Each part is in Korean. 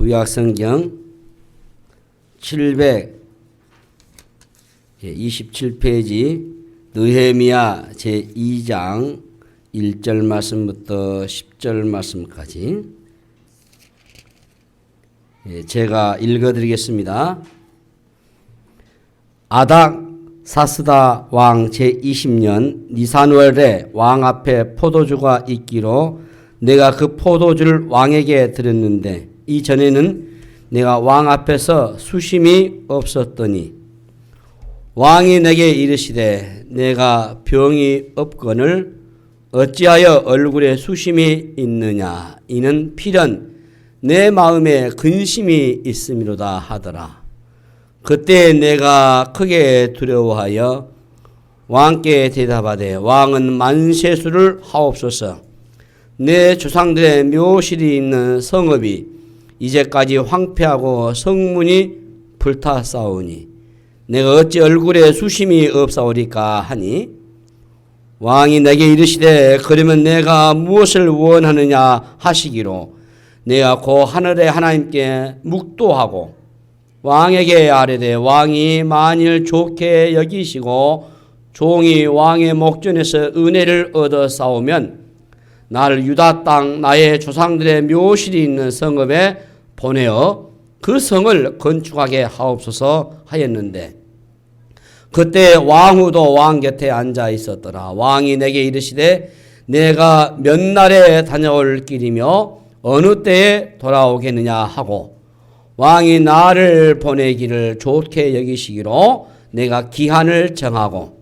구약성경 727페이지 느헤미야 제2장 1절 말씀부터 10절 말씀까지 제가 읽어드리겠습니다. 아닥사스다 왕 제20년 니산월에 왕 앞에 포도주가 있기로 내가 그 포도주를 왕에게 드렸는데 이전에는 내가 왕 앞에서 수심이 없었더니 왕이 내게 이르시되 내가 병이 없거늘 어찌하여 얼굴에 수심이 있느냐 이는 필연 내 마음에 근심이 있음이로다 하더라. 그때 내가 크게 두려워하여 왕께 대답하되 왕은 만세수를 하옵소서. 내 조상들의 묘실이 있는 성읍이 이제까지 황폐하고 성문이 불타싸우니 내가 어찌 얼굴에 수심이 없사오리까 하니 왕이 내게 이르시되 그러면 내가 무엇을 원하느냐 하시기로 내가 고 하늘의 하나님께 묵도하고 왕에게 아뢰되 왕이 만일 좋게 여기시고 종이 왕의 목전에서 은혜를 얻어 싸우면 나를 유다 땅 나의 조상들의 묘실이 있는 성읍에 보내어 그 성을 건축하게 하옵소서 하였는데 그때 왕후도 왕 곁에 앉아 있었더라. 왕이 내게 이르시되 내가 몇 날에 다녀올 길이며 어느 때에 돌아오겠느냐 하고 왕이 나를 보내기를 좋게 여기시기로 내가 기한을 정하고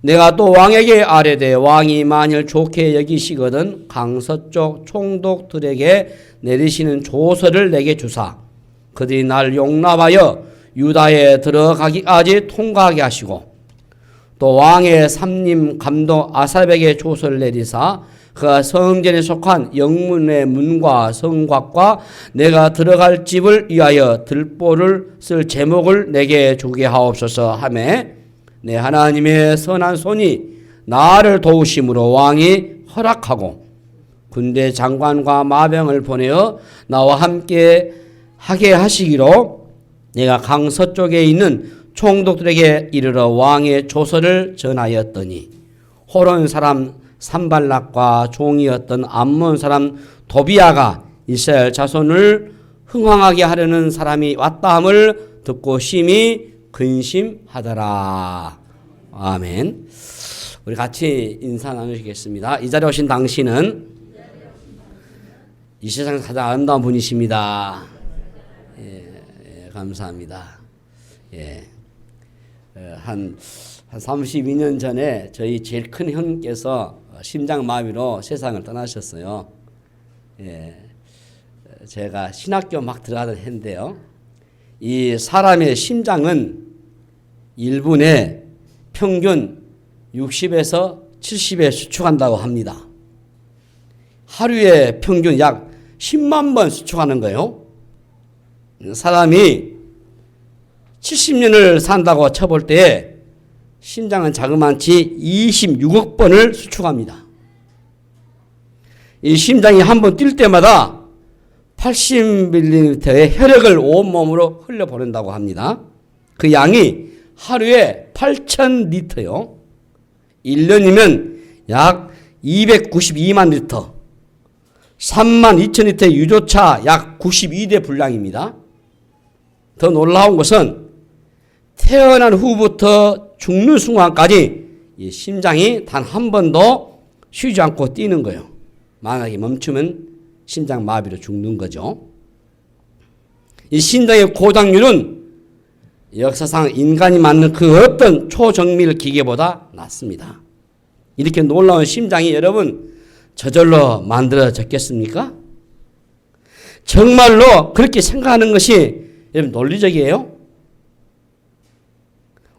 내가 또 왕에게 아뢰되 왕이 만일 좋게 여기시거든 강서쪽 총독들에게 내리시는 조서를 내게 주사 그들이 날 용납하여 유다에 들어가기까지 통과하게 하시고 또 왕의 삼림 감독 아삽에게 조서를 내리사 그가 성전에 속한 영문의 문과 성곽과 내가 들어갈 집을 위하여 들보를 쓸 제목을 내게 주게 하옵소서 하매 내 하나님의 선한 손이 나를 도우심으로 왕이 허락하고 군대 장관과 마병을 보내어 나와 함께 하게 하시기로 내가 강서쪽에 있는 총독들에게 이르러 왕의 조서를 전하였더니 호론 사람 산발락과 종이었던 암몬 사람 도비아가 이스라엘 자손을 흥황하게 하려는 사람이 왔다함을 듣고 심히 근심하더라. 아멘. 우리 같이 인사 나누시겠습니다. 이 자리에 오신 당신은 이 세상에서 가장 아름다운 분이십니다. 감사합니다. 한 32년 전에 저희 제일 큰 형께서 심장마비로 세상을 떠나셨어요. 제가 신학교 막 들어가던 해인데요. 이 사람의 심장은 1분에 평균 60에서 70에 수축한다고 합니다. 하루에 평균 약 10만 번 수축하는 거예요. 사람이 70년을 산다고 쳐볼 때 심장은 자그마치 26억 번을 수축합니다. 이 심장이 한 번 뛸 때마다 80ml의 혈액을 온몸으로 흘려보낸다고 합니다. 그 양이 하루에 8,000리터요. 1년이면 약 292만 리터. 3만 2천 리터의 유조차 약 92대 분량입니다. 더 놀라운 것은 태어난 후부터 죽는 순간까지 이 심장이 단 한 번도 쉬지 않고 뛰는 거예요. 만약에 멈추면 심장 마비로 죽는 거죠. 이 심장의 고장률은 역사상 인간이 만든 그 어떤 초정밀 기계보다 낮습니다. 이렇게 놀라운 심장이 여러분 저절로 만들어졌겠습니까? 정말로 그렇게 생각하는 것이 여러분 논리적이에요?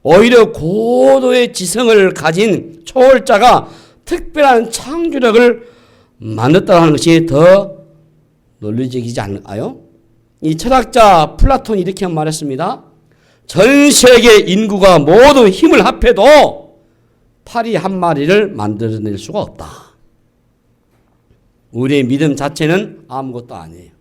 오히려 고도의 지성을 가진 초월자가 특별한 창조력을 만들었다고 하는 것이 더 논리적이지 않을까요? 이 철학자 플라톤이 이렇게 말했습니다. 전 세계 인구가 모두 힘을 합해도 파리 한 마리를 만들어낼 수가 없다. 우리의 믿음 자체는 아무것도 아니에요.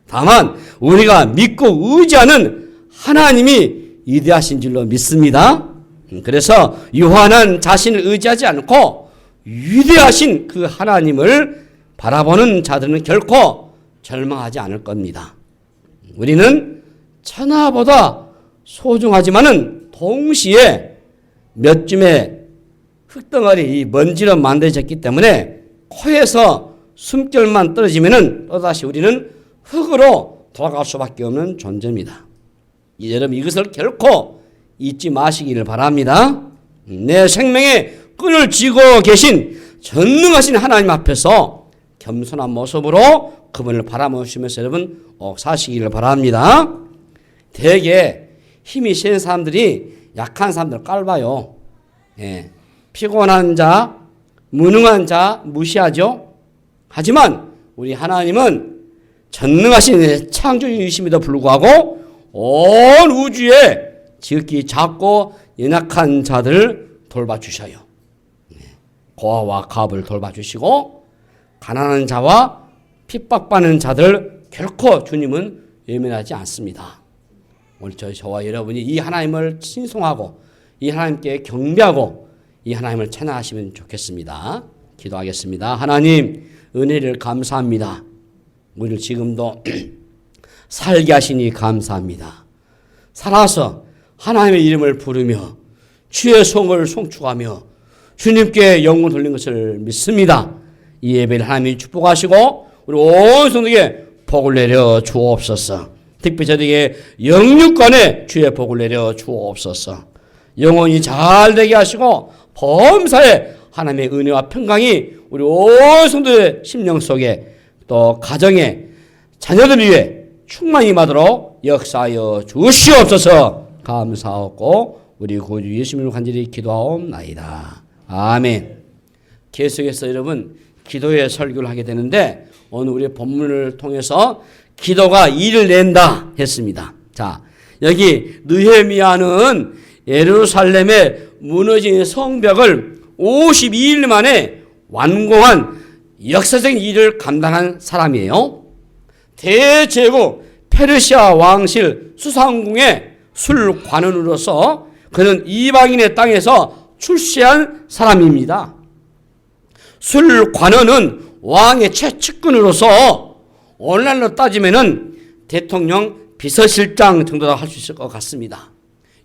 다만 우리가 믿고 의지하는 하나님이 위대하신 줄로 믿습니다. 그래서 유한한 자신을 의지하지 않고 위대하신 그 하나님을 바라보는 자들은 결코 절망하지 않을 겁니다. 우리는 천하보다 소중하지만은 동시에 몇 줌의 흙덩어리, 이 먼지로 만들어졌기 때문에 코에서 숨결만 떨어지면은 또다시 우리는 흙으로 돌아갈 수밖에 없는 존재입니다. 여러분 이것을 결코 잊지 마시기를 바랍니다. 내 생명의 끈을 쥐고 계신 전능하신 하나님 앞에서 겸손한 모습으로 그분을 바라보시면서 여러분 사시기를 바랍니다. 대개 힘이 센 사람들이 약한 사람들을 깔봐요. 예. 피곤한 자, 무능한 자 무시하죠. 하지만 우리 하나님은 전능하신 창조주이심에도 불구하고 온 우주에 지극히 작고 연약한 자들을 돌봐주셔요. 고아와 가부를 돌봐주시고 가난한 자와 핍박받는 자들 결코 주님은 외면하지 않습니다. 오늘 저와 여러분이 이 하나님을 칭송하고 이 하나님께 경배하고 이 하나님을 찬양하시면 좋겠습니다. 기도하겠습니다. 하나님 은혜를 감사합니다. 우리를 지금도 살게 하시니 감사합니다. 살아서 하나님의 이름을 부르며 주의 성을 송축하며 주님께 영광 돌린 것을 믿습니다. 이 예배를 하나님이 축복하시고 우리 온 성도에게 복을 내려 주옵소서. 특히 저에게 영육간에 주의 복을 내려 주옵소서. 영혼이 잘 되게 하시고 범사에 하나님의 은혜와 평강이 우리 온 성도의 심령 속에 또 가정에 자녀들 위해 충만히 임하도록 역사하여 주시옵소서. 감사하고 우리 구주 예수님을 간절히 기도하옵나이다. 아멘. 계속해서 여러분 기도의 설교를 하게 되는데 오늘 우리 본문을 통해서 기도가 일을 낸다 했습니다. 자, 여기 느헤미야는 예루살렘의 무너진 성벽을 52일 만에 완공한 역사적인 일을 감당한 사람이에요. 대제국 페르시아 왕실 수상궁의 술관원으로서 그는 이방인의 땅에서 출세한 사람입니다. 술관원은 왕의 최측근으로서 오늘날로 따지면은 대통령 비서실장 정도라 할 수 있을 것 같습니다.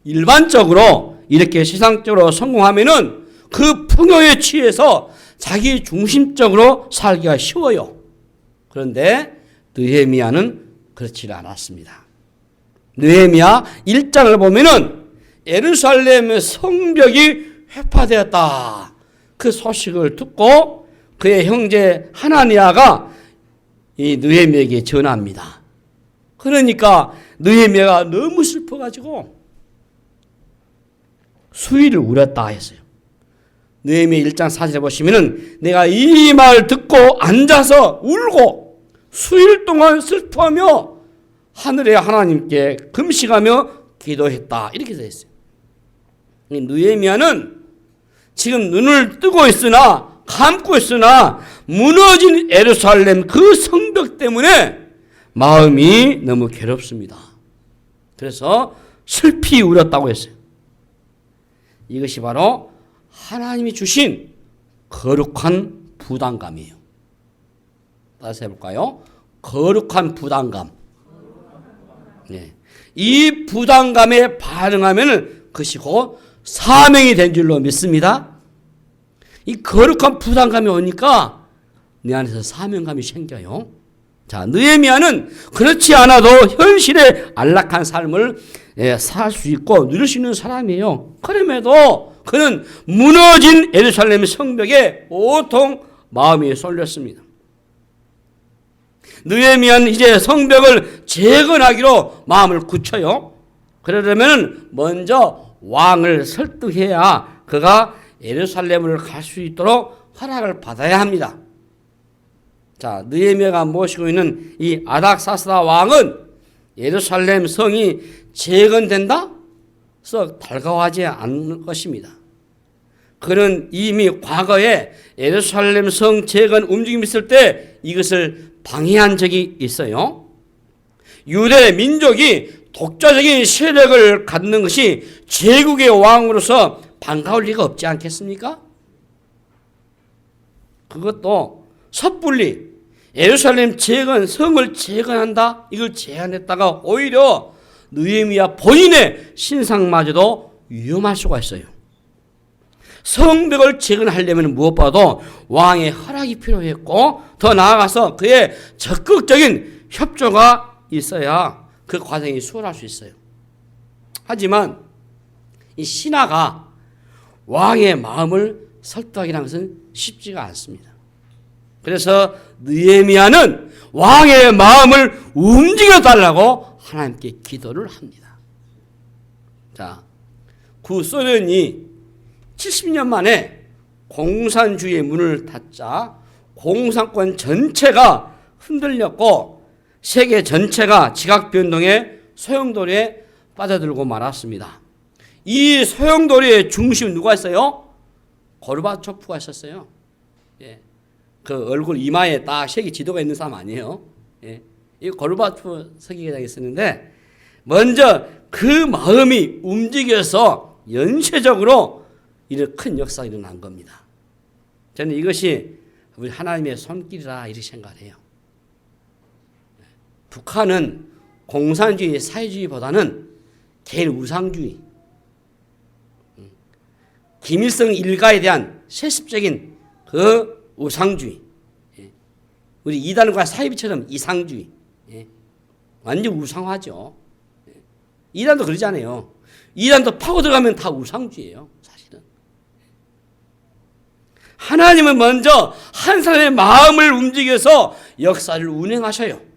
일반적으로 이렇게 세상적으로 성공하면은 그 풍요에 취해서 자기 중심적으로 살기가 쉬워요. 그런데 느헤미야는 그렇지 않았습니다. 느헤미야 1장을 보면은 예루살렘의 성벽이 회파되었다. 그 소식을 듣고 그의 형제 하나니아가 이 느헤미야에게 전합니다. 그러니까 느헤미야가 너무 슬퍼가지고 수위를 울었다 했어요. 느헤미야 1장 4절에 보시면은 내가 이 말 듣고 앉아서 울고 수일 동안 슬퍼하며 하늘의 하나님께 금식하며 기도했다. 이렇게 되어 있어요. 느헤미야는 지금 눈을 뜨고 있으나 감고 있으나 무너진 예루살렘 그 성벽 때문에 마음이 너무 괴롭습니다. 그래서 슬피 울었다고 했어요. 이것이 바로 하나님이 주신 거룩한 부담감이에요. 따라서 해볼까요? 거룩한 부담감. 네. 이 부담감에 반응하면 그것이 곧 사명이 된 줄로 믿습니다. 이 거룩한 부담감이 오니까 내 안에서 사명감이 생겨요. 자, 느헤미야는 그렇지 않아도 현실의 안락한 삶을 살 수 있고 누릴 수 있는 사람이에요. 그럼에도 그는 무너진 예루살렘 성벽에 온통 마음이 쏠렸습니다. 느헤미야는 이제 성벽을 재건하기로 마음을 굳혀요. 그러려면 먼저 왕을 설득해야 그가 예루살렘을 갈 수 있도록 허락을 받아야 합니다. 자, 느헤미야가 모시고 있는 이 아닥사스다 왕은 예루살렘 성이 재건된다? 썩 달가워하지 않는 것입니다. 그는 이미 과거에 예루살렘 성 재건 움직임이 있을 때 이것을 방해한 적이 있어요. 유대 민족이 독자적인 세력을 갖는 것이 제국의 왕으로서 반가울 리가 없지 않겠습니까? 그것도 섣불리 예루살렘 재건, 성을 재건한다, 이걸 제안했다가 오히려 느헤미야 본인의 신상마저도 위험할 수가 있어요. 성벽을 재건하려면 무엇보다도 왕의 허락이 필요했고, 더 나아가서 그의 적극적인 협조가 있어야 그 과정이 수월할 수 있어요. 하지만 이 신하가 왕의 마음을 설득하기라는 것은 쉽지가 않습니다. 그래서 느헤미야는 왕의 마음을 움직여 달라고 하나님께 기도를 합니다. 자, 구소련이 70년 만에 공산주의의 문을 닫자 공산권 전체가 흔들렸고 세계 전체가 지각변동의 소용돌이에 빠져들고 말았습니다. 이 소용돌이의 중심 누가 있어요? 고르바초프가 있었어요. 예. 그 얼굴 이마에 딱 색이 지도가 있는 사람 아니에요. 예. 이 고르바초프 서기관이 있었는데 먼저 그 마음이 움직여서 연쇄적으로 이런 큰 역사가 일어난 겁니다. 저는 이것이 우리 하나님의 손길이라 이렇게 생각을 해요. 북한은 공산주의, 사회주의보다는 개인 우상주의, 김일성 일가에 대한 세습적인 그 우상주의, 우리 이단과 사이비처럼 이상주의, 완전 우상화죠. 이단도 그러잖아요. 이단도 파고 들어가면 다 우상주의예요, 사실은. 하나님은 먼저 한 사람의 마음을 움직여서 역사를 운행하셔요.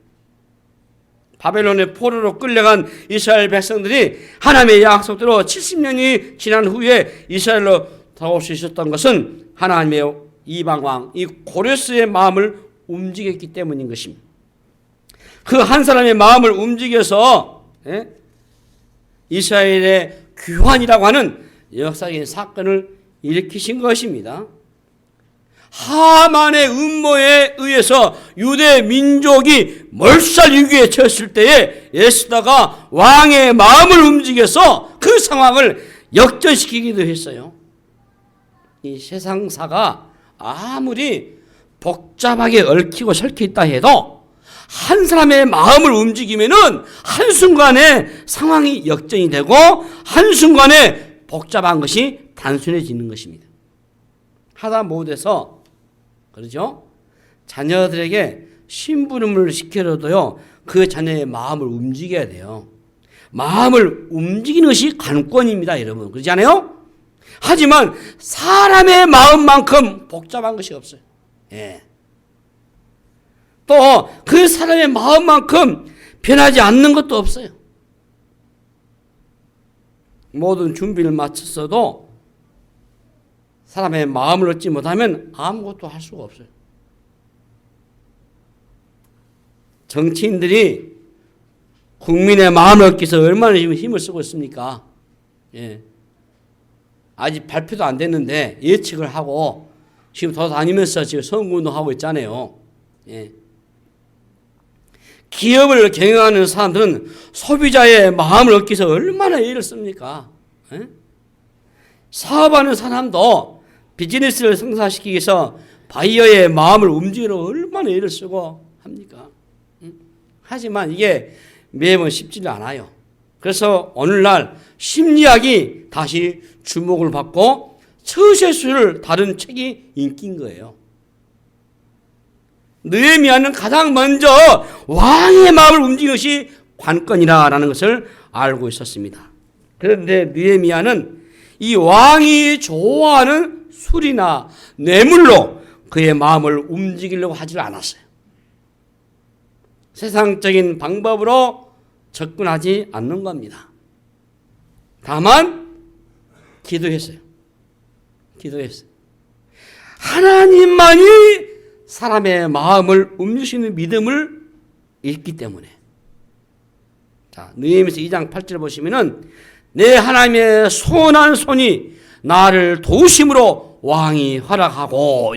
바벨론의 포로로 끌려간 이스라엘 백성들이 하나님의 약속대로 70년이 지난 후에 이스라엘로 돌아올 수 있었던 것은 하나님의 이방왕, 이 고레스의 마음을 움직였기 때문인 것입니다. 그 한 사람의 마음을 움직여서 이스라엘의 귀환이라고 하는 역사적인 사건을 일으키신 것입니다. 하만의 음모에 의해서 유대 민족이 몰살 위기에 처했을 때에 에스더가 왕의 마음을 움직여서 그 상황을 역전시키기도 했어요. 이 세상사가 아무리 복잡하게 얽히고 설켜 있다 해도 한 사람의 마음을 움직이면은 한순간에 상황이 역전이 되고 한순간에 복잡한 것이 단순해지는 것입니다. 하다 못해서 그렇죠? 자녀들에게 심부름을 시켜줘도요, 그 자녀의 마음을 움직여야 돼요. 마음을 움직이는 것이 관건입니다, 여러분. 그렇지 않아요? 하지만 사람의 마음만큼 복잡한 것이 없어요. 예. 또 그 사람의 마음만큼 변하지 않는 것도 없어요. 모든 준비를 마쳤어도 사람의 마음을 얻지 못하면 아무것도 할 수가 없어요. 정치인들이 국민의 마음을 얻기 위해서 얼마나 지금 힘을 쓰고 있습니까? 예. 아직 발표도 안 됐는데 예측을 하고 지금 돌아다니면서 지금 선거운동하고 있잖아요. 예. 기업을 경영하는 사람들은 소비자의 마음을 얻기 위해서 얼마나 애를 씁니까? 예? 사업하는 사람도 비즈니스를 성사시키기 위해서 바이어의 마음을 움직이러 얼마나 애를 쓰고 합니까? 하지만 이게 매번 쉽지 않아요. 그래서 오늘날 심리학이 다시 주목을 받고 처세술을 다룬 책이 인기인 거예요. 느헤미야는 가장 먼저 왕의 마음을 움직이는 것이 관건이라는 것을 알고 있었습니다. 그런데 느헤미야는 이 왕이 좋아하는 술이나 뇌물로 그의 마음을 움직이려고 하지 않았어요. 세상적인 방법으로 접근하지 않는 겁니다. 다만 기도했어요. 하나님만이 사람의 마음을 움직이는 믿음을 잃기 때문에. 자, 느헤미야서 2장 8절 보시면은 내 하나님의 선한 손이 나를 도우심으로 왕이 허락하고,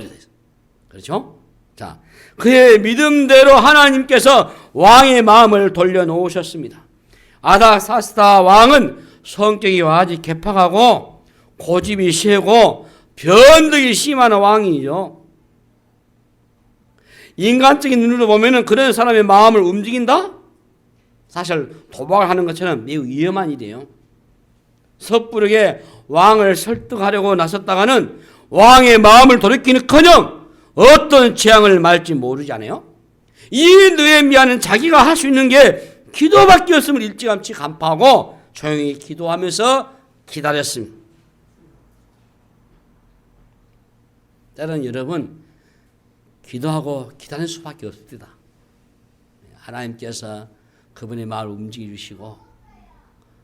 그렇죠? 자, 그의 믿음대로 하나님께서 왕의 마음을 돌려놓으셨습니다. 아닥사스다 왕은 성격이 아주 개팍하고 고집이 세고 변덕이 심한 왕이죠. 인간적인 눈으로 보면은 그런 사람의 마음을 움직인다? 사실 도박을 하는 것처럼 매우 위험한 일이에요. 섣부르게 왕을 설득하려고 나섰다가는 왕의 마음을 돌이키는커녕 어떤 재앙을 맞을지 모르잖아요. 이 느헤미야는 자기가 할 수 있는 게 기도밖에 없음을 일찌감치 간파하고 조용히 기도하면서 기다렸습니다. 때로는 여러분 기도하고 기다릴 수밖에 없습니다. 하나님께서 그분의 마음을 움직여 주시고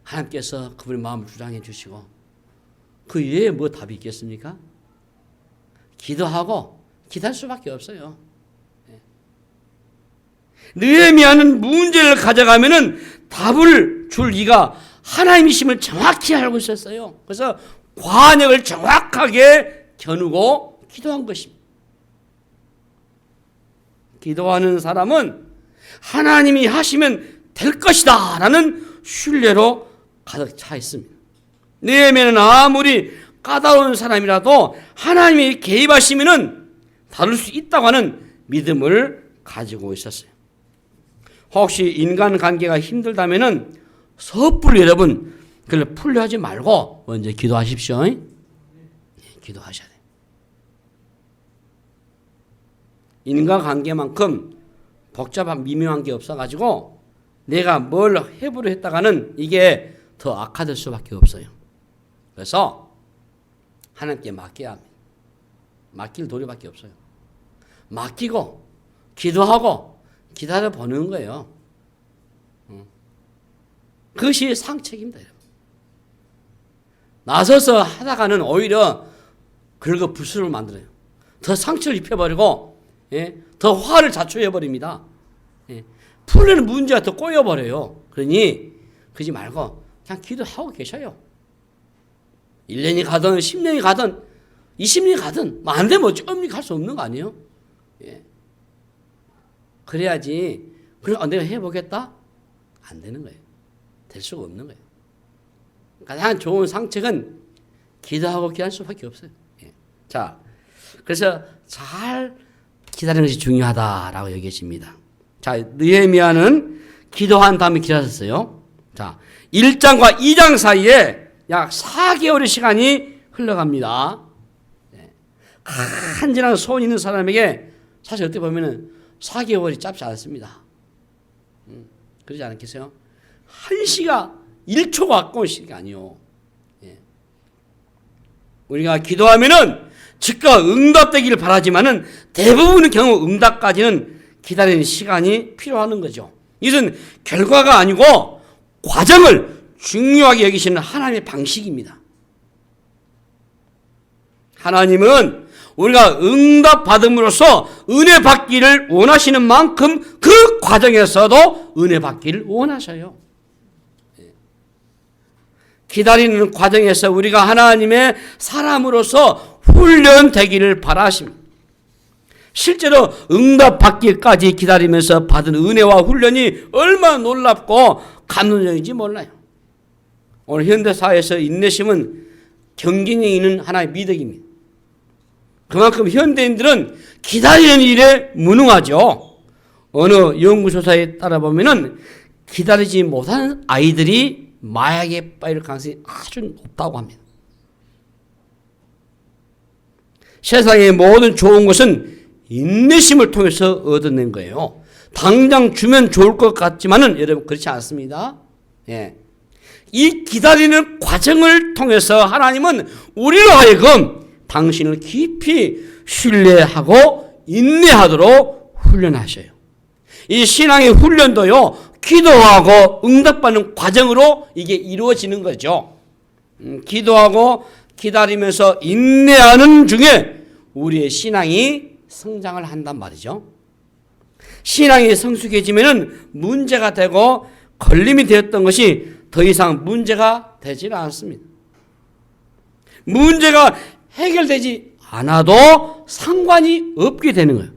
하나님께서 그분의 마음을 주장해 주시고 그 외에 뭐 답이 있겠습니까? 기도하고 기다릴 수밖에 없어요. 느헤미야는 문제를 가져가면은 답을 줄 이가 하나님이심을 정확히 알고 있었어요. 그래서 관역을 정확하게 겨누고 기도한 것입니다. 기도하는 사람은 하나님이 하시면 될 것이다 라는 신뢰로 가득 차 있습니다. 느헤미야는 아무리 까다로운 사람이라도 하나님이 개입하시면 다룰 수 있다고 하는 믿음을 가지고 있었어요. 혹시 인간관계가 힘들다면 섣불리 여러분 그걸 풀려 하지 말고 먼저 기도하십시오. 기도하셔야 돼요. 인간관계만큼 복잡한 미묘한 게 없어가지고 내가 뭘 해보려 했다가는 이게 더 악화될 수밖에 없어요. 그래서 하나님께 맡겨야 합니다. 맡길 도리밖에 없어요. 맡기고 기도하고 기다려보는 거예요. 그것이 상책입니다. 나서서 하다가는 오히려 긁어부스를 만들어요. 더 상처를 입혀버리고 더 화를 자초해버립니다. 풀려는 문제가 더 꼬여버려요. 그러니 그러지 말고 그냥 기도하고 계셔요. 1년이 가든 10년이 가든 20년이 가든 안 되면 어찌 갈 수 없는 거 아니에요? 그래야지 그럼 내가 해보겠다? 안 되는 거예요. 될 수가 없는 거예요. 가장 좋은 상책은 기도하고 기도할 수밖에 없어요. 자, 그래서 잘 기다리는 것이 중요하다라고 얘기했습니다. 자, 느헤미야는 기도한 다음에 기다렸어요. 자, 1장과 2장 사이에 약 4개월의 시간이 흘러갑니다. 간절한 소원 있는 사람에게 사실 어떻게 보면은 4개월이 짧지 않습니다. 그러지 않겠어요? 1시가 1초가 아까운 시간이 아니요. 우리가 기도하면은 즉각 응답되기를 바라지만은 대부분의 경우 응답까지는 기다리는 시간이 필요하는 거죠. 이것은 결과가 아니고 과정을 중요하게 여기시는 하나님의 방식입니다. 하나님은 우리가 응답받음으로써 은혜 받기를 원하시는 만큼 그 과정에서도 은혜 받기를 원하셔요. 기다리는 과정에서 우리가 하나님의 사람으로서 훈련되기를 바라십니다. 실제로 응답받기까지 기다리면서 받은 은혜와 훈련이 얼마나 놀랍고 감동적인지 몰라요. 오늘 현대사회에서 인내심은 경쟁이 있는 하나의 미덕입니다. 그만큼 현대인들은 기다리는 일에 무능하죠. 어느 연구조사에 따라보면은 기다리지 못하는 아이들이 마약에 빠질 가능성이 아주 높다고 합니다. 세상의 모든 좋은 것은 인내심을 통해서 얻어낸 거예요. 당장 주면 좋을 것 같지만은 여러분 그렇지 않습니다. 이 기다리는 과정을 통해서 하나님은 우리로 하여금 당신을 깊이 신뢰하고 인내하도록 훈련하셔요. 이 신앙의 훈련도요, 기도하고 응답받는 과정으로 이게 이루어지는 거죠. 기도하고 기다리면서 인내하는 중에 우리의 신앙이 성장을 한단 말이죠. 신앙이 성숙해지면은 문제가 되고 걸림이 되었던 것이 더 이상 문제가 되질 않습니다. 문제가 해결되지 않아도 상관이 없게 되는 거예요.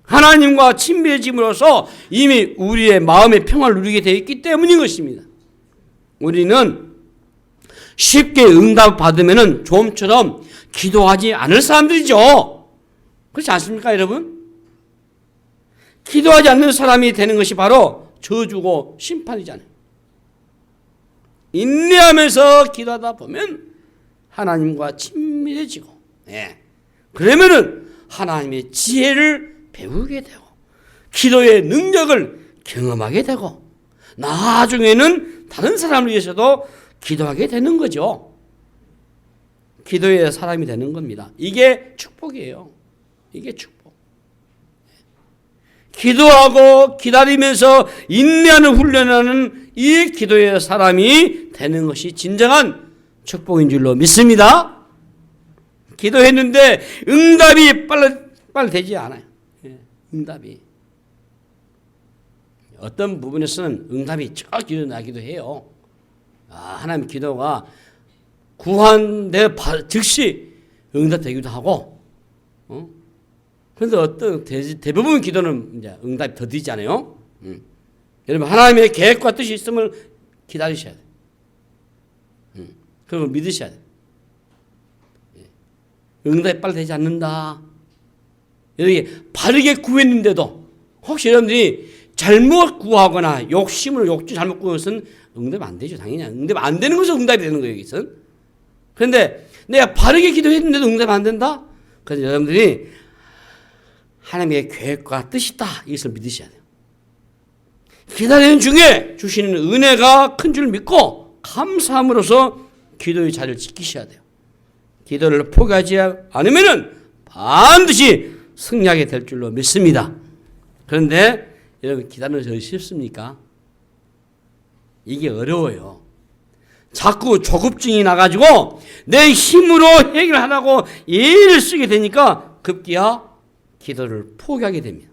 하나님과 친밀해짐으로써 이미 우리의 마음의 평화를 누리게 되어 있기 때문인 것입니다. 우리는 쉽게 응답받으면 좀처럼 기도하지 않을 사람들이죠. 그렇지 않습니까, 여러분? 기도하지 않는 사람이 되는 것이 바로 저주고 심판이잖아요. 인내하면서 기도하다 보면 하나님과 친밀해지고, 그러면은 하나님의 지혜를 배우게 되고, 기도의 능력을 경험하게 되고, 나중에는 다른 사람을 위해서도 기도하게 되는 거죠. 기도의 사람이 되는 겁니다. 이게 축복이에요. 이게 축복. 기도하고 기다리면서 인내하는 훈련하는 이 기도의 사람이 되는 것이 진정한 축복인 줄로 믿습니다. 기도했는데 응답이 빨리 되지 않아요. 응답이. 어떤 부분에서는 응답이 쫙 일어나기도 해요. 하나님 기도가 구한 즉시 응답되기도 하고, 그런데 어떤 대부분 기도는 이제 응답이 더디잖아요. 여러분, 하나님의 계획과 뜻이 있음을 기다리셔야 돼요. 그걸 믿으셔야 돼요. 응답이 빨리 되지 않는다. 여기 바르게 구했는데도 혹시 여러분들이 잘못 구하거나 욕심 잘못 구한 것은 응답이 안 되죠. 당연히 응답이 안 되는 것은 응답이 되는 거예요. 여기서는. 그런데 내가 바르게 기도했는데도 응답이 안 된다? 그래서 여러분들이 하나님의 계획과 뜻이 있다. 이것을 믿으셔야 돼요. 기다리는 중에 주시는 은혜가 큰 줄 믿고 감사함으로써 기도의 자리를 지키셔야 돼요. 기도를 포기하지 않으면은 반드시 승리하게 될 줄로 믿습니다. 그런데 여러분, 기다리는 저 쉽습니까? 이게 어려워요. 자꾸 조급증이 나가지고 내 힘으로 해결하라고 애를 쓰게 되니까 급기야 기도를 포기하게 됩니다.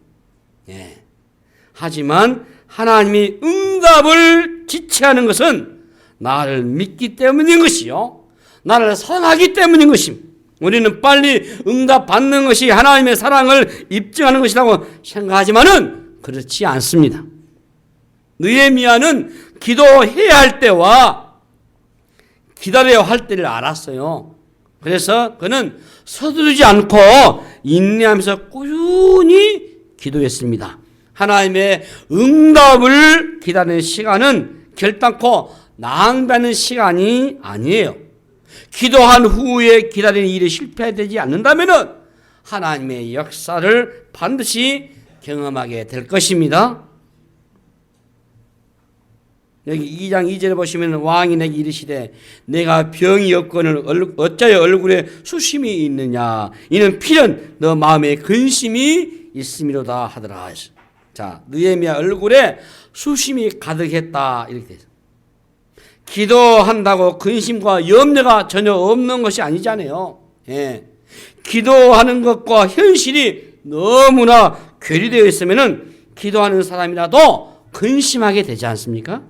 하지만 하나님이 응답을 지체하는 것은 나를 믿기 때문인 것이요, 나를 사랑하기 때문인 것입니다. 우리는 빨리 응답 받는 것이 하나님의 사랑을 입증하는 것이라고 생각하지만은 그렇지 않습니다. 느헤미야는 기도해야 할 때와 기다려야 할 때를 알았어요. 그래서 그는 서두르지 않고 인내하면서 꾸준히 기도했습니다. 하나님의 응답을 기다리는 시간은 결단코 낭비하는 시간이 아니에요. 기도한 후에 기다리는 일이 실패되지 않는다면 하나님의 역사를 반드시 경험하게 될 것입니다. 여기 2장 2절에 보시면 왕이 내게 이르시되 내가 병이 없거늘 어찌하여 얼굴에 수심이 있느냐, 이는 필연 너 마음에 근심이 있음이로다 하더라. 자, 느헤미야 얼굴에 수심이 가득했다 이렇게 돼요. 기도한다고 근심과 염려가 전혀 없는 것이 아니잖아요. 기도하는 것과 현실이 너무나 괴리되어 있으면은 기도하는 사람이라도 근심하게 되지 않습니까?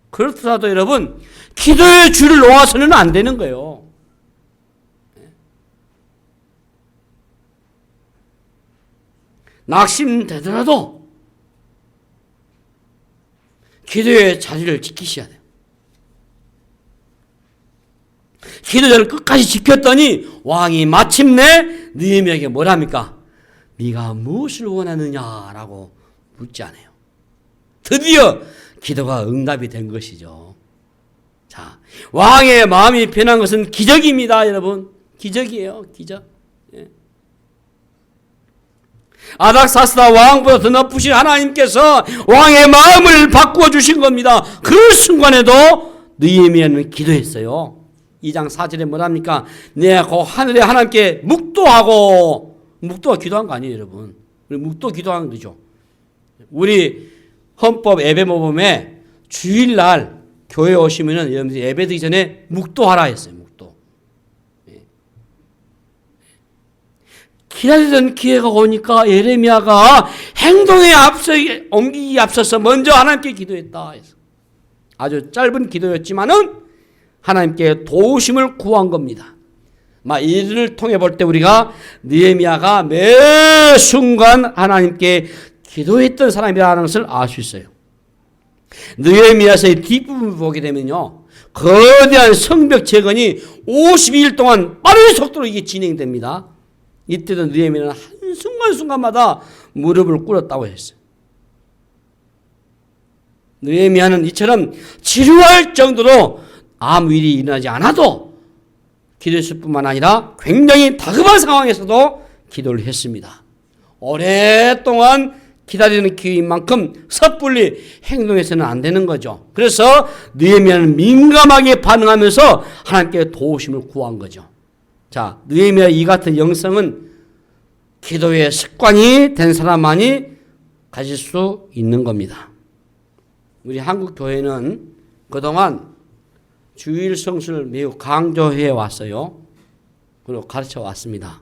그렇더라도 여러분, 기도의 줄을 놓아서는 안 되는 거예요. 낙심되더라도 기도의 자리를 지키셔야 돼요. 기도자를 끝까지 지켰더니 왕이 마침내 느헤미야에게 뭐랍니까? 네가 무엇을 원하느냐라고 묻지 않아요. 드디어 기도가 응답이 된 것이죠. 자, 왕의 마음이 변한 것은 기적입니다, 여러분. 기적이에요, 기적. 아닥사스다 왕보다 더 높으신 하나님께서 왕의 마음을 바꾸어 주신 겁니다. 그 순간에도 느헤미야는 기도했어요. 2장 4절에 뭐랍니까? 내가 그 하늘의 하나님께 묵도하고, 묵도가 기도한 거 아니에요, 여러분. 우리 묵도 기도한 거죠. 우리 헌법 예배모범에 주일날 교회 오시면은 여러분들 예배드리기 전에 묵도하라 했어요. 묵도. 기다리던 기회가 오니까 예레미야가 행동에 옮기기 앞서서 먼저 하나님께 기도했다 해서 아주 짧은 기도였지만은 하나님께 도우심을 구한 겁니다. 이를 통해 볼 때 우리가 느헤미야가 매 순간 하나님께 기도했던 사람이라는 것을 알 수 있어요. 느헤미야서의 뒷부분 보게 되면요, 거대한 성벽 재건이 52일 동안 빠른 속도로 이게 진행됩니다. 이때도 느헤미야는 한순간순간마다 무릎을 꿇었다고 했어요. 느헤미야는 이처럼 지루할 정도로 아무 일이 일어나지 않아도 기도했을 뿐만 아니라 굉장히 다급한 상황에서도 기도를 했습니다. 오랫동안 기다리는 기회인 만큼 섣불리 행동해서는 안 되는 거죠. 그래서 느헤미야는 민감하게 반응하면서 하나님께 도우심을 구한 거죠. 자, 느헤미야 이 같은 영성은 기도의 습관이 된 사람만이 가질 수 있는 겁니다. 우리 한국 교회는 그동안 주일 성수를 매우 강조해 왔어요. 그리고 가르쳐 왔습니다.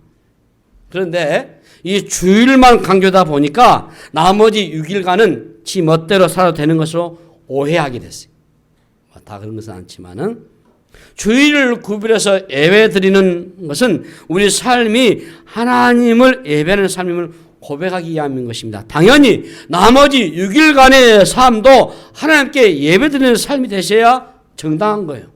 그런데 이 주일만 강조다 보니까 나머지 6일간은 지 멋대로 살아도 되는 것으로 오해하게 됐어요. 다 그런 것은 않지만은 주일을 구별해서 예배 드리는 것은 우리 삶이 하나님을 예배하는 삶임을 고백하기 위함인 것입니다. 당연히 나머지 6일간의 삶도 하나님께 예배 드리는 삶이 되셔야 정당한 거예요.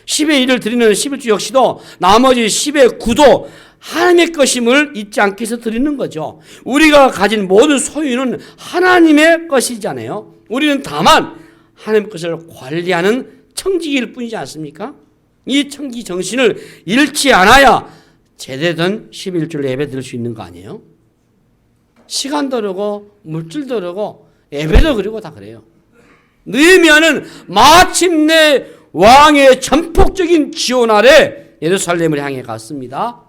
10의 1을 드리는 11주 역시도 나머지 10의 9도 하나님의 것임을 잊지 않기 위해서 드리는 거죠. 우리가 가진 모든 소유는 하나님의 것이잖아요. 우리는 다만 하나님의 것을 관리하는 청지기일 뿐이지 않습니까? 이 청지 정신을 잃지 않아야 제대된 11주를 예배 드릴 수 있는 거 아니에요? 시간도 그러고 물질도 그러고 예배도 그러고 다 그래요. 느헤미야는 마침내 왕의 전폭적인 지원 아래 예루살렘을 향해 갔습니다.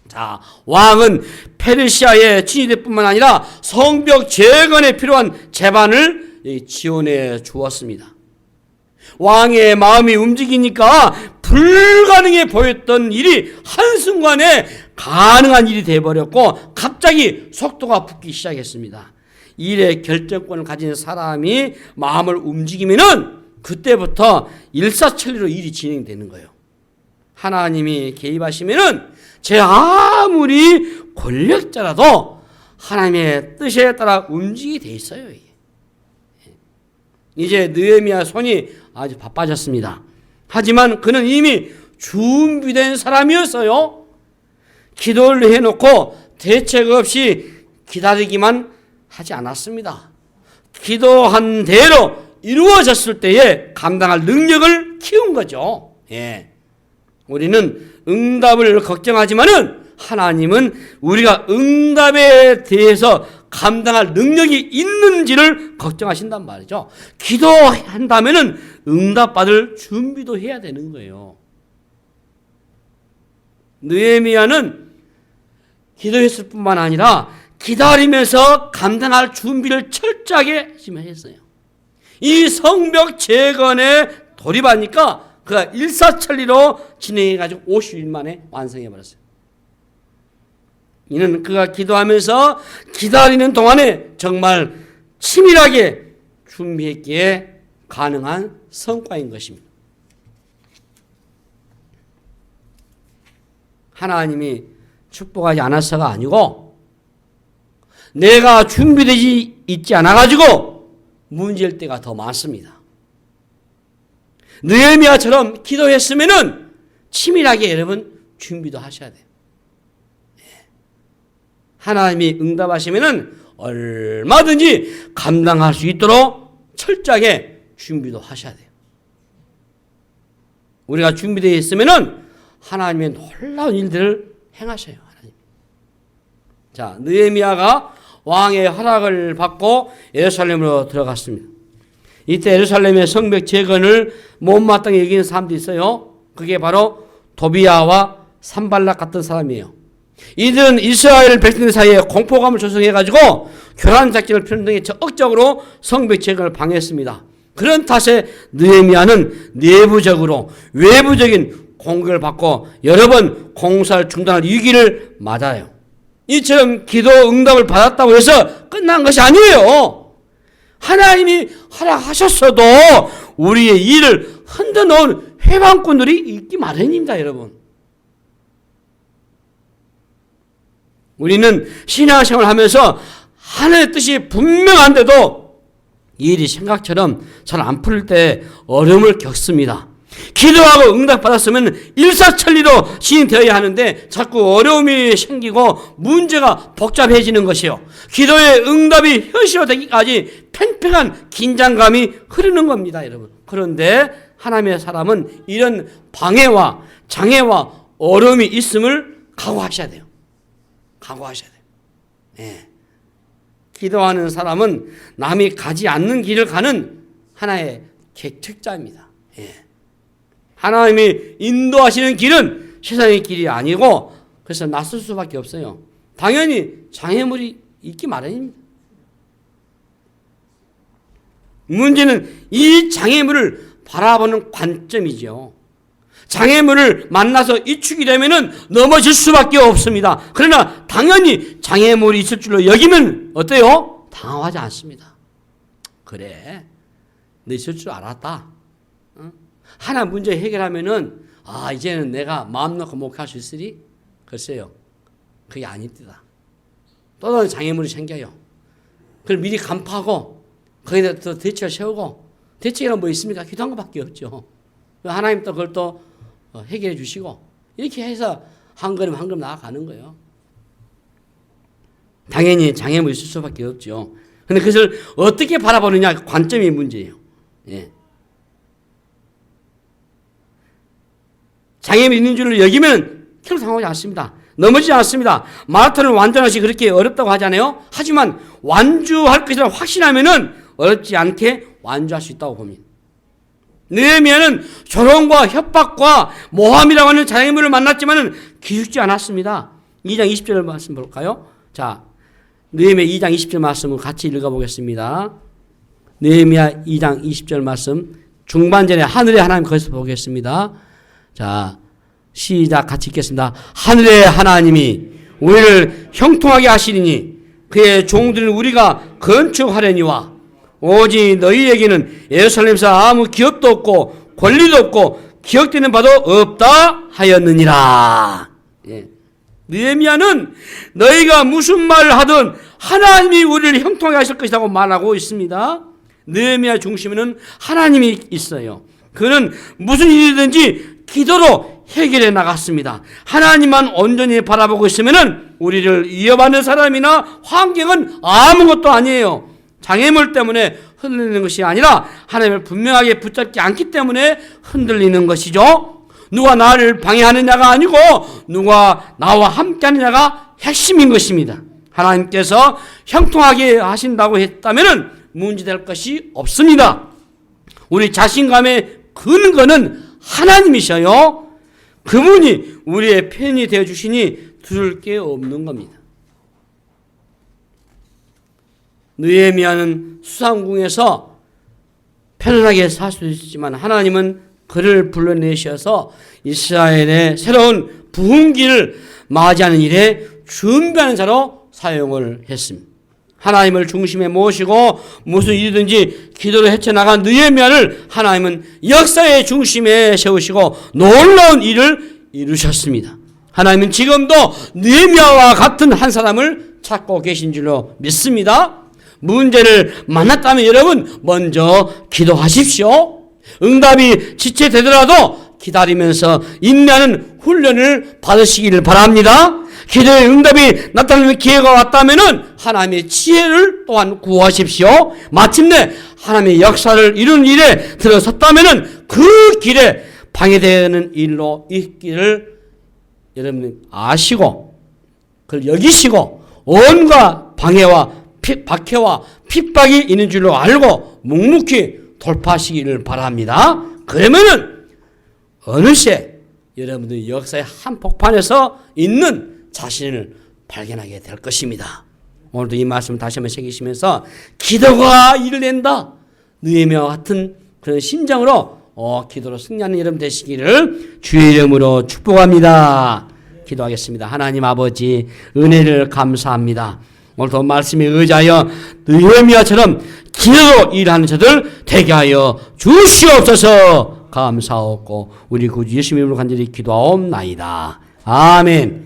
자, 왕은 페르시아의 친위대 뿐만 아니라 성벽 재건에 필요한 재반을 지원해 주었습니다. 왕의 마음이 움직이니까 불가능해 보였던 일이 한순간에 가능한 일이 되어버렸고 갑자기 속도가 붙기 시작했습니다. 일의 결정권을 가진 사람이 마음을 움직이면은 그때부터 일사천리로 일이 진행되는 거예요. 하나님이 개입하시면은 제 아무리 권력자라도 하나님의 뜻에 따라 움직이게 돼 있어요. 이제 느헤미야 손이 아주 바빠졌습니다. 하지만 그는 이미 준비된 사람이었어요. 기도를 해놓고 대책 없이 기다리기만 하지 않았습니다. 기도한 대로 이루어졌을 때에 감당할 능력을 키운 거죠. 예. 우리는 응답을 걱정하지만은 하나님은 우리가 응답에 대해서 감당할 능력이 있는지를 걱정하신단 말이죠. 기도한다면은 응답받을 준비도 해야 되는 거예요. 느헤미야는 기도했을 뿐만 아니라 기다리면서 감당할 준비를 철저하게 했어요. 이 성벽 재건에 돌입하니까 그가 일사천리로 진행해가지고 50일 만에 완성해버렸어요. 이는 그가 기도하면서 기다리는 동안에 정말 치밀하게 준비했기에 가능한 성과인 것입니다. 하나님이 축복하지 않아서가 아니고 내가 준비되지 있지 않아가지고 문제일 때가 더 많습니다. 느헤미야처럼 기도했으면은 치밀하게 여러분 준비도 하셔야 돼요. 하나님이 응답하시면은 얼마든지 감당할 수 있도록 철저하게 준비도 하셔야 돼요. 우리가 준비되어 있으면은 하나님의 놀라운 일들을 행하셔요. 하나님. 자, 느헤미야가 왕의 허락을 받고 예루살렘으로 들어갔습니다. 이때 예루살렘의 성벽 재건을 못마땅히 여기는 사람들이 있어요. 그게 바로 도비야와 산발락 같은 사람이에요. 이들은 이스라엘 백성들 사이에 공포감을 조성해가지고 교란 작전을 펴는 등의 적극적으로 성벽 재건을 방해했습니다. 그런 탓에 느헤미야는 내부적으로 외부적인 공격을 받고 여러 번 공사를 중단할 위기를 맞아요. 이처럼 기도 응답을 받았다고 해서 끝난 것이 아니에요. 하나님이 허락하셨어도 우리의 일을 흔들어놓은 회방꾼들이 있기 마련입니다, 여러분. 우리는 신앙생활을 하면서 하나님의 뜻이 분명한데도 일이 생각처럼 잘 안 풀릴 때 어려움을 겪습니다. 기도하고 응답받았으면 일사천리로 시행되어야 하는데 자꾸 어려움이 생기고 문제가 복잡해지는 것이요. 기도의 응답이 현실화되기까지 팽팽한 긴장감이 흐르는 겁니다, 여러분. 그런데 하나님의 사람은 이런 방해와 장애와 어려움이 있음을 각오하셔야 돼요. 각오하셔야 돼요. 예. 기도하는 사람은 남이 가지 않는 길을 가는 하나의 개척자입니다. 예. 하나님이 인도하시는 길은 세상의 길이 아니고 그래서 낯설 수밖에 없어요. 당연히 장애물이 있기 마련입니다. 문제는 이 장애물을 바라보는 관점이죠. 장애물을 만나서 이축이 되면은 넘어질 수밖에 없습니다. 그러나 당연히 장애물이 있을 줄로 여기면 어때요? 당황하지 않습니다. 그래, 너 있을 줄 알았다. 하나 문제 해결하면은 이제는 내가 마음 놓고 목할 수 있으리? 글쎄요, 그게 아닙니다. 또 다른 장애물이 생겨요. 그걸 미리 간파하고 거기다 또 대책을 세우고, 대책이란 뭐 있습니까? 기도한 것밖에 없죠. 하나님 또 그걸 또 해결해 주시고 이렇게 해서 한 걸음 한 걸음 나아가는 거예요. 당연히 장애물이 있을 수밖에 없죠. 그런데 그것을 어떻게 바라보느냐 관점이 문제예요. 예. 장애물이 있는 줄을 여기면 결코 당하지 않습니다. 넘어지지 않습니다. 마라톤을 완주하는 것이 그렇게 어렵다고 하잖아요. 하지만 완주할 것이라 확신하면은 어렵지 않게 완주할 수 있다고 봅니다. 느헤미야는 조롱과 협박과 모함이라고 하는 장애물을 만났지만은 기죽지 않았습니다. 2장 20절 말씀 볼까요? 자, 느헤미야 2장 20절 말씀을 같이 읽어보겠습니다. 느헤미야 2장 20절 말씀 중반전에 하늘의 하나님 거기서 보겠습니다. 자, 시작 같이 읽겠습니다. 하늘의 하나님이 우리를 형통하게 하시리니 그의 종들은 우리가 건축하려니와 오직 너희에게는 예루살렘에서 아무 기업도 없고 권리도 없고 기억되는 바도 없다 하였느니라. 예. 느헤미야는 너희가 무슨 말을 하든 하나님이 우리를 형통하게 하실 것이라고 말하고 있습니다. 느헤미야 중심에는 하나님이 있어요. 그는 무슨 일이든지 기도로 해결해 나갔습니다. 하나님만 온전히 바라보고 있으면은 우리를 위협하는 사람이나 환경은 아무것도 아니에요. 장애물 때문에 흔들리는 것이 아니라 하나님을 분명하게 붙잡지 않기 때문에 흔들리는 것이죠. 누가 나를 방해하느냐가 아니고 누가 나와 함께하느냐가 핵심인 것입니다. 하나님께서 형통하게 하신다고 했다면 문제될 것이 없습니다. 우리 자신감의 근거는 하나님이셔요. 그분이 우리의 편이 되어주시니 두려울 게 없는 겁니다. 느헤미야는 수상궁에서 편안하게 살 수 있지만 하나님은 그를 불러내셔서 이스라엘의 새로운 부흥기를 맞이하는 일에 준비하는 자로 사용을 했습니다. 하나님을 중심에 모시고 무슨 일이든지 기도로 헤쳐나간 느헤미야를 하나님은 역사의 중심에 세우시고 놀라운 일을 이루셨습니다. 하나님은 지금도 느헤미야와 같은 한 사람을 찾고 계신 줄로 믿습니다. 문제를 만났다면 여러분 먼저 기도하십시오. 응답이 지체되더라도 기다리면서 인내하는 훈련을 받으시기를 바랍니다. 기도의 응답이 나타나는 기회가 왔다면 하나님의 지혜를 또한 구하십시오. 마침내 하나님의 역사를 이루는 일에 들어섰다면 그 길에 방해되는 일로 있기를 여러분이 아시고 그걸 여기시고 온갖 방해와 박해와 핍박이 있는 줄로 알고 묵묵히 돌파하시기를 바랍니다. 그러면은 어느새 여러분들이 역사의 한복판에서 있는 자신을 발견하게 될 것입니다. 오늘도 이 말씀을 다시 한번 새기시면서 기도가 일을 낸다. 느헤미야와 같은 그런 심정으로 기도로 승리하는 여러분 되시기를 주의 이름으로 축복합니다. 기도하겠습니다. 하나님 아버지 은혜를 감사합니다. 오늘도 말씀에 의지하여 느헤미야처럼 기도로 일하는 자들 되게 하여 주시옵소서. 감사하옵고 우리 구주 예수님 이름으로 간절히 기도하옵나이다. 아멘.